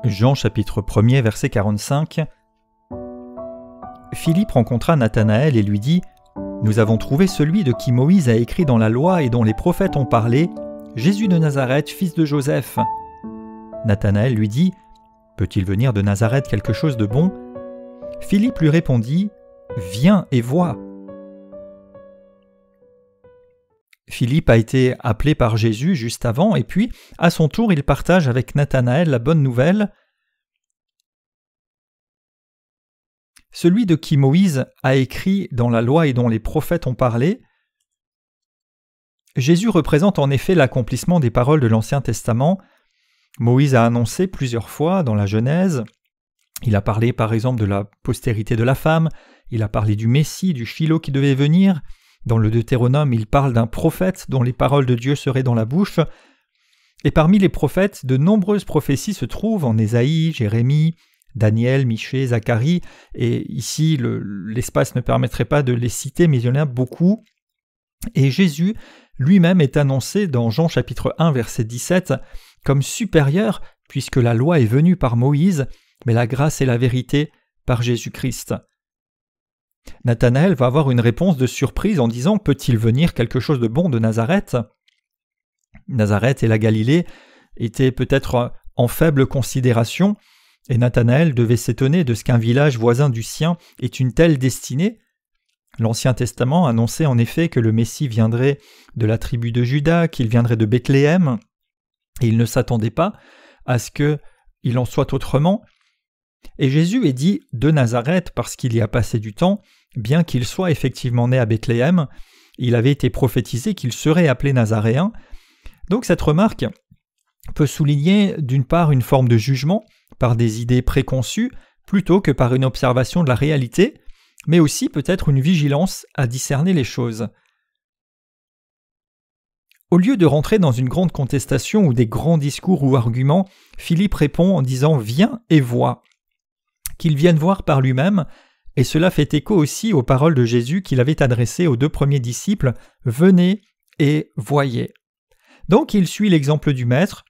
Jean chapitre 1er verset 45. Philippe rencontra Nathanaël et lui dit « Nous avons trouvé celui de qui Moïse a écrit dans la loi et dont les prophètes ont parlé, Jésus de Nazareth, fils de Joseph. » Nathanaël lui dit « Peut-il venir de Nazareth quelque chose de bon ?» Philippe lui répondit « Viens et vois. » Philippe a été appelé par Jésus juste avant et puis, à son tour, il partage avec Nathanaël la bonne nouvelle. Celui de qui Moïse a écrit dans la loi et dont les prophètes ont parlé. Jésus représente en effet l'accomplissement des paroles de l'Ancien Testament. Moïse a annoncé plusieurs fois dans la Genèse. Il a parlé par exemple de la postérité de la femme, il a parlé du Messie, du Philo qui devait venir. Dans le Deutéronome, il parle d'un prophète dont les paroles de Dieu seraient dans la bouche. Et parmi les prophètes, de nombreuses prophéties se trouvent en Ésaïe, Jérémie, Daniel, Michée, Zacharie, et ici l'espace ne permettrait pas de les citer, mais il y en a beaucoup. Et Jésus lui-même est annoncé dans Jean chapitre 1 verset 17 comme supérieur, puisque la loi est venue par Moïse, mais la grâce et la vérité par Jésus-Christ. Nathanaël va avoir une réponse de surprise en disant « Peut-il venir quelque chose de bon de Nazareth ?» Nazareth et la Galilée étaient peut-être en faible considération, et Nathanaël devait s'étonner de ce qu'un village voisin du sien ait une telle destinée. L'Ancien Testament annonçait en effet que le Messie viendrait de la tribu de Juda, qu'il viendrait de Bethléem, et il ne s'attendait pas à ce qu'il en soit autrement. Et Jésus est dit de Nazareth parce qu'il y a passé du temps, bien qu'il soit effectivement né à Bethléem, il avait été prophétisé qu'il serait appelé Nazaréen. Donc cette remarque peut souligner d'une part une forme de jugement par des idées préconçues plutôt que par une observation de la réalité, mais aussi peut-être une vigilance à discerner les choses. Au lieu de rentrer dans une grande contestation ou des grands discours ou arguments, Philippe répond en disant « Viens et vois ». Qu'il vienne voir par lui-même, et cela fait écho aussi aux paroles de Jésus qu'il avait adressées aux 2 premiers disciples « Venez et voyez ». Donc il suit l'exemple du Maître,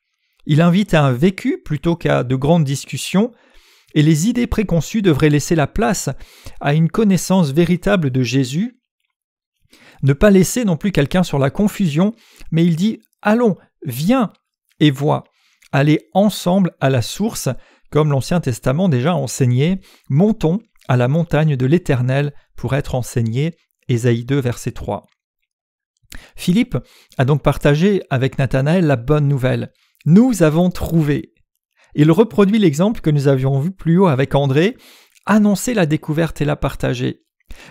il invite à un vécu plutôt qu'à de grandes discussions, et les idées préconçues devraient laisser la place à une connaissance véritable de Jésus. Ne pas laisser non plus quelqu'un sur la confusion, mais il dit « Allons, viens et vois, allez ensemble à la source », comme l'Ancien Testament déjà enseigné, « Montons à la montagne de l'Éternel pour être enseignés » Ésaïe 2, verset 3. Philippe a donc partagé avec Nathanaël la bonne nouvelle. « Nous avons trouvé ». Il reproduit l'exemple que nous avions vu plus haut avec André, annoncer la découverte et la partager.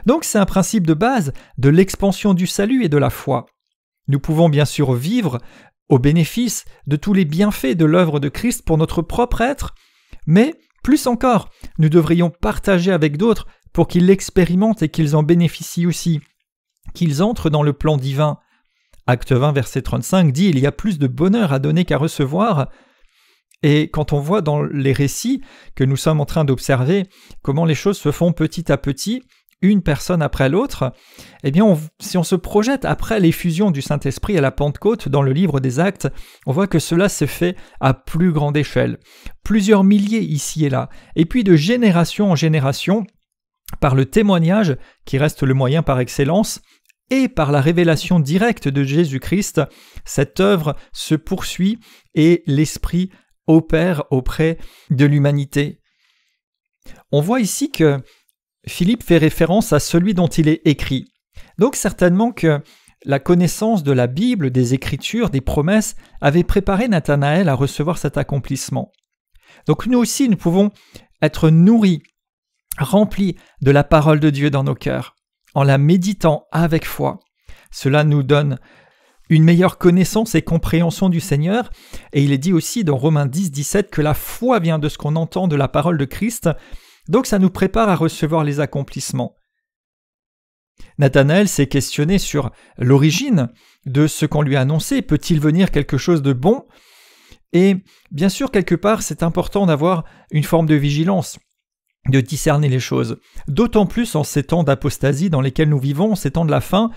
Donc c'est un principe de base de l'expansion du salut et de la foi. Nous pouvons bien sûr vivre au bénéfice de tous les bienfaits de l'œuvre de Christ pour notre propre être, mais, plus encore, nous devrions partager avec d'autres pour qu'ils l'expérimentent et qu'ils en bénéficient aussi, qu'ils entrent dans le plan divin. Acte 20, verset 35 dit « Il y a plus de bonheur à donner qu'à recevoir ». Et quand on voit dans les récits que nous sommes en train d'observer comment les choses se font petit à petit, une personne après l'autre, eh bien si on se projette après l'effusion du Saint-Esprit à la Pentecôte dans le livre des Actes, on voit que cela s'est fait à plus grande échelle, plusieurs milliers ici et là, et puis de génération en génération, par le témoignage qui reste le moyen par excellence, et par la révélation directe de Jésus-Christ, cette œuvre se poursuit et l'Esprit opère auprès de l'humanité. On voit ici que Philippe fait référence à celui dont il est écrit. Donc certainement que la connaissance de la Bible, des Écritures, des promesses avait préparé Nathanaël à recevoir cet accomplissement. Donc nous aussi, nous pouvons être nourris, remplis de la parole de Dieu dans nos cœurs, en la méditant avec foi. Cela nous donne une meilleure connaissance et compréhension du Seigneur, et il est dit aussi dans Romains 10, 17 que la foi vient de ce qu'on entend de la parole de Christ. Donc ça nous prépare à recevoir les accomplissements. Nathanaël s'est questionné sur l'origine de ce qu'on lui a annoncé. Peut-il venir quelque chose de bon ? Et bien sûr, quelque part, c'est important d'avoir une forme de vigilance, de discerner les choses. D'autant plus en ces temps d'apostasie dans lesquels nous vivons, ces temps de la fin,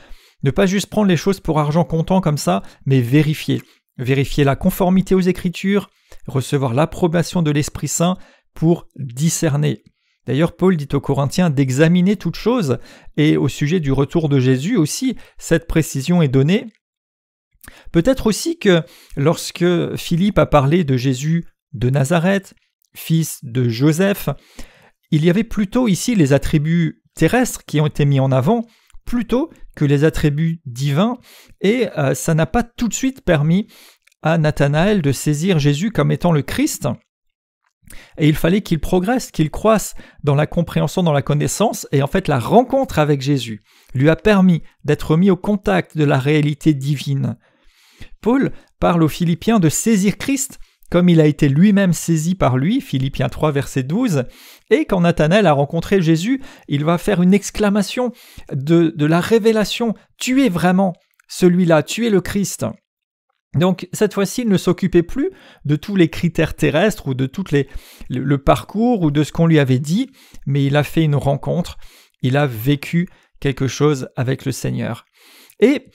ne pas juste prendre les choses pour argent comptant comme ça, mais vérifier. Vérifier la conformité aux Écritures, recevoir l'approbation de l'Esprit Saint pour discerner. D'ailleurs, Paul dit aux Corinthiens d'examiner toutes choses, et au sujet du retour de Jésus aussi, cette précision est donnée. Peut-être aussi que lorsque Philippe a parlé de Jésus de Nazareth, fils de Joseph, il y avait plutôt ici les attributs terrestres qui ont été mis en avant, plutôt que les attributs divins, et ça n'a pas tout de suite permis à Nathanaël de saisir Jésus comme étant le Christ. Et il fallait qu'il progresse, qu'il croisse dans la compréhension, dans la connaissance, et en fait la rencontre avec Jésus lui a permis d'être mis au contact de la réalité divine. Paul parle aux Philippiens de saisir Christ comme il a été lui-même saisi par lui, Philippiens 3, verset 12, et quand Nathanaël a rencontré Jésus, il va faire une exclamation de la révélation « Tu es vraiment celui-là, tu es le Christ ». Donc cette fois-ci, il ne s'occupait plus de tous les critères terrestres ou de tout le parcours ou de ce qu'on lui avait dit, mais il a fait une rencontre, il a vécu quelque chose avec le Seigneur. Et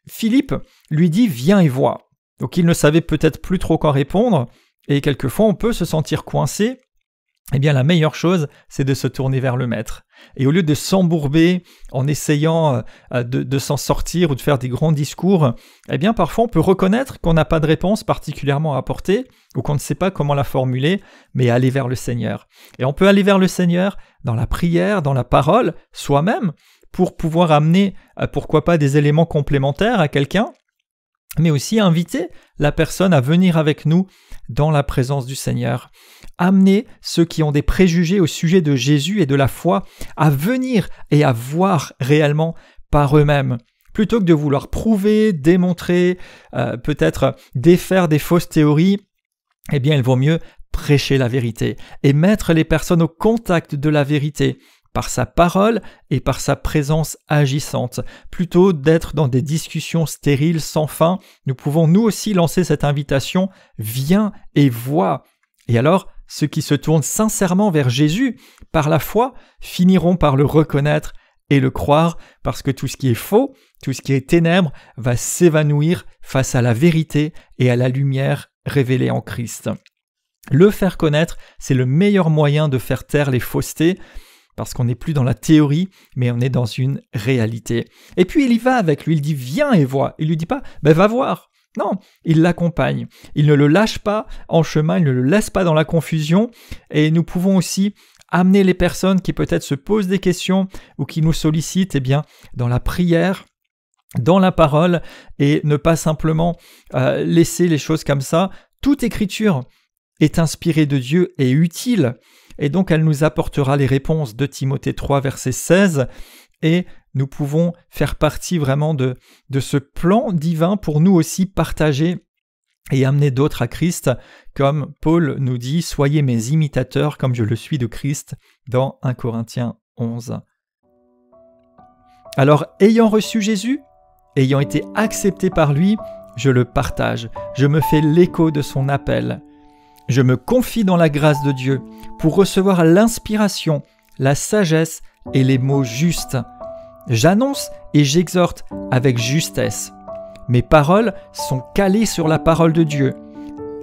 Philippe lui dit « Viens et vois ». Donc il ne savait peut-être plus trop quoi répondre, et quelquefois on peut se sentir coincé. Eh bien la meilleure chose, c'est de se tourner vers le Maître. Et au lieu de s'embourber en essayant de s'en sortir ou de faire des grands discours, eh bien parfois on peut reconnaître qu'on n'a pas de réponse particulièrement à apporter, ou qu'on ne sait pas comment la formuler, mais aller vers le Seigneur. Et on peut aller vers le Seigneur dans la prière, dans la parole, soi-même, pour pouvoir amener, pourquoi pas, des éléments complémentaires à quelqu'un, mais aussi inviter la personne à venir avec nous dans la présence du Seigneur. Amener ceux qui ont des préjugés au sujet de Jésus et de la foi à venir et à voir réellement par eux-mêmes. Plutôt que de vouloir prouver, démontrer, peut-être défaire des fausses théories, eh bien il vaut mieux prêcher la vérité et mettre les personnes au contact de la vérité, par sa parole et par sa présence agissante. Plutôt d'être dans des discussions stériles sans fin, nous pouvons nous aussi lancer cette invitation « Viens et vois ». Et alors, ceux qui se tournent sincèrement vers Jésus, par la foi, finiront par le reconnaître et le croire, parce que tout ce qui est faux, tout ce qui est ténèbres, va s'évanouir face à la vérité et à la lumière révélée en Christ. Le faire connaître, c'est le meilleur moyen de faire taire les faussetés, parce qu'on n'est plus dans la théorie, mais on est dans une réalité. Et puis il y va avec lui, il dit « Viens et vois ». Il ne lui dit pas « Va voir ». Non, il l'accompagne. Il ne le lâche pas en chemin, il ne le laisse pas dans la confusion. Et nous pouvons aussi amener les personnes qui peut-être se posent des questions ou qui nous sollicitent, eh bien, dans la prière, dans la parole, et ne pas simplement laisser les choses comme ça. Toute écriture est inspirée de Dieu et utile. Et donc elle nous apportera les réponses de Timothée 3, verset 16, et nous pouvons faire partie vraiment de ce plan divin pour nous aussi partager et amener d'autres à Christ, comme Paul nous dit « Soyez mes imitateurs comme je le suis de Christ » dans 1 Corinthiens 11. Alors, ayant reçu Jésus, ayant été accepté par lui, je le partage, je me fais l'écho de son appel. Je me confie dans la grâce de Dieu pour recevoir l'inspiration, la sagesse et les mots justes. J'annonce et j'exhorte avec justesse. Mes paroles sont calées sur la parole de Dieu.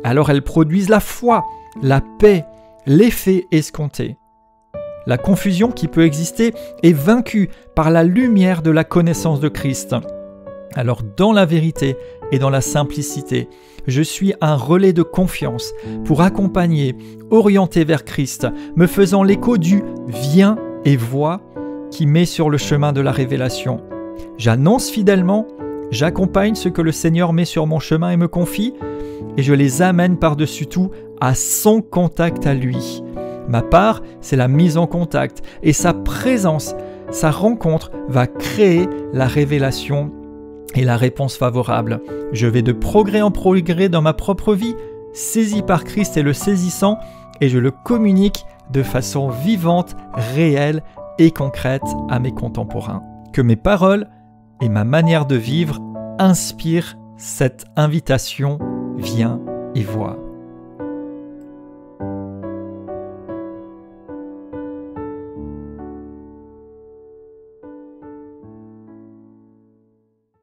Alors elles produisent la foi, la paix, l'effet escompté. La confusion qui peut exister est vaincue par la lumière de la connaissance de Christ. Alors dans la vérité et dans la simplicité, je suis un relais de confiance pour accompagner, orienter vers Christ, me faisant l'écho du « Viens et vois » qui met sur le chemin de la révélation. J'annonce fidèlement, j'accompagne ce que le Seigneur met sur mon chemin et me confie, et je les amène par-dessus tout à son contact à lui. Ma part, c'est la mise en contact, et sa présence, sa rencontre va créer la révélation et la réponse favorable. Je vais de progrès en progrès dans ma propre vie, saisi par Christ et le saisissant, et je le communique de façon vivante, réelle et concrète à mes contemporains. Que mes paroles et ma manière de vivre inspirent cette invitation « Viens et vois ».